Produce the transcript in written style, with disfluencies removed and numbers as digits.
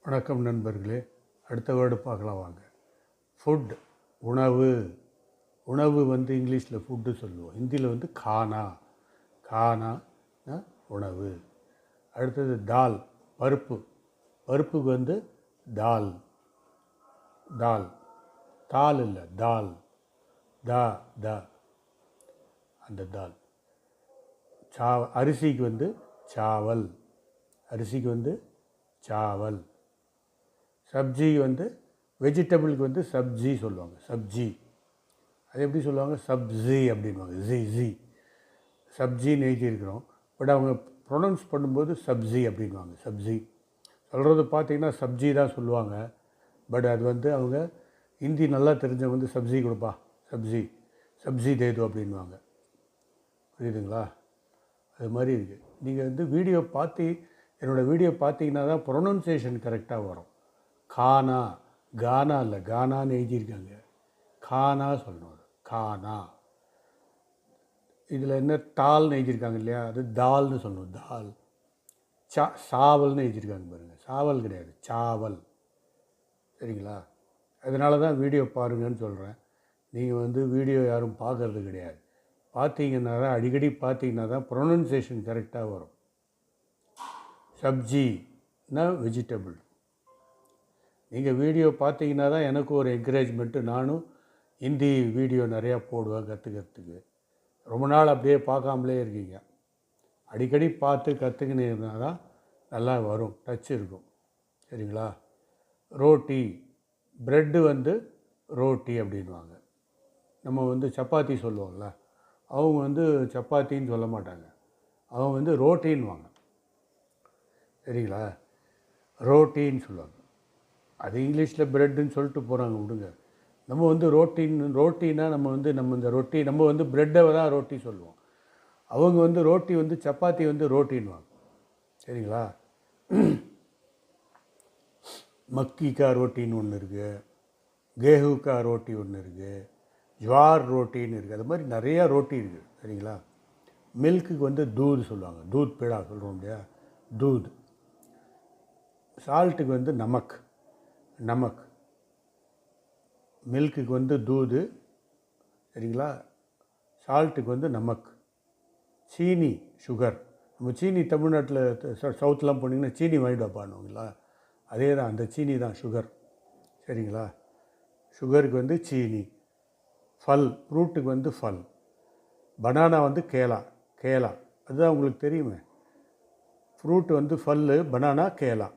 வணக்கம் நண்பர்களே. அடுத்த வேர்டு பார்க்கலாம் வாங்க. ஃபுட், உணவு. உணவு வந்து இங்கிலீஷில் ஃபுட்டு சொல்லுவோம், ஹிந்தியில் வந்து கானா. கானா உணவு. அடுத்தது தால், பருப்பு. பருப்புக்கு வந்து தால். தால், தால் இல்லை, தால். தா த அந்த தால். அரிசிக்கு வந்து சாவல். அரிசிக்கு வந்து சாவல். சப்ஜி வந்து வெஜிடபிளுக்கு வந்து சப்ஜி சொல்லுவாங்க. சப்ஜி அது எப்படி சொல்லுவாங்க? சப்ஜி அப்படின்வாங்க. ஜி சப்ஜின்னு எழுதியிருக்கிறோம். பட் அவங்க ப்ரொனவுன்ஸ் பண்ணும்போது சப்ஜி அப்படின்வாங்க. சப்ஜி சொல்கிறது பார்த்திங்கன்னா சப்ஜி தான் சொல்லுவாங்க. பட் அது வந்து அவங்க ஹிந்தி நல்லா தெரிஞ்சவங்க வந்து சப்ஜி கொடுப்பா, சப்ஜி சப்ஜி தேது அப்படின்வாங்க. புரியுதுங்களா? அது மாதிரி இருக்குது. நீங்கள் வந்து வீடியோ பார்த்து என்னோடய வீடியோ பார்த்தீங்கன்னா தான் ப்ரொனன்சியேஷன் கரெக்டாக வரும். கானா, கானா இல்லை, கானான்னு எழுதியிருக்காங்க. கானா சொல்லணும். கானா. இதில் என்ன தால்னு எழுதியிருக்காங்க இல்லையா, அது தால்னு சொல்லணும். தால். சாவல்னு எழுதியிருக்காங்க பாருங்கள். சாவல் கிடையாது, சாவல். சரிங்களா? அதனால தான் வீடியோ பாருங்கன்னு சொல்கிறேன். நீங்கள் வந்து வீடியோ யாரும் பார்க்குறது கிடையாது. பார்த்தீங்கன்னா தான், அடிக்கடி பார்த்தீங்கன்னா தான் ப்ரொனன்சியேஷன் கரெக்டாக வரும். சப்ஜினா வெஜிடபிள். நீங்கள் வீடியோ பார்த்தீங்கன்னா தான் எனக்கு ஒரு என்கரேஜ்மெண்ட்டு. நானும் ஹிந்தி வீடியோ நிறையா போடுவேன் கற்றுக்கிறதுக்கு. ரொம்ப நாள் அப்படியே பார்க்காமலே இருக்கீங்க. அடிக்கடி பார்த்து கற்றுக்கினீங்கன்னா தான் நல்லா வரும், டச் இருக்கும். சரிங்களா? ரோட்டி, ப்ரெட்டு வந்து ரோட்டி அப்படின்வாங்க. நம்ம வந்து சப்பாத்தி சொல்லுவோம்ல, அவங்க வந்து சப்பாத்தின்னு சொல்ல மாட்டாங்க, அவங்க வந்து ரோட்டின்வாங்க. சரிங்களா? ரோட்டின்னு சொல்லுவாங்க. அது இங்கிலீஷில் ப்ரெட்டுன்னு சொல்லிட்டு போகிறாங்க, விடுங்க. நம்ம வந்து ரோட்டின்னா நம்ம இந்த ரொட்டி நம்ம வந்து ப்ரெட்டை தான் ரோட்டி சொல்லுவோம். அவங்க வந்து ரோட்டி வந்து சப்பாத்தி வந்து ரோட்டின்வாங்க. சரிங்களா? மக்கிக்கா ரோட்டின்னு ஒன்று இருக்குது, கேஹூக்கா ரோட்டி ஒன்று இருக்குது, ஜுவார் ரோட்டின்னு இருக்குது. அது மாதிரி நிறையா ரோட்டி இருக்குது. சரிங்களா? மில்க்குக்கு வந்து தூத் சொல்லுவாங்க. தூத் பேடா சொல்கிறோம் இல்லையா, தூத். சால்ட்டுக்கு வந்து நமக். நமக். மில்க்குக்கு வந்து தூது. சரிங்களா? சால்ட்டுக்கு வந்து நமக். சீனி, சுகர். நம்ம சீனி தமிழ்நாட்டில் சவுத்லாம் போனீங்கன்னா சீனி வாங்கிட்டு வைப்பானுங்களா, அதே தான், அந்த சீனி தான் சுகர். சரிங்களா? சுகருக்கு வந்து சீனி. ஃபல், ஃப்ரூட்டுக்கு வந்து ஃபல். பனானா வந்து கேலா. கேலா அதுதான் உங்களுக்கு தெரியுமே. ஃப்ரூட் வந்து ஃபல்லு, பனானா கேலா.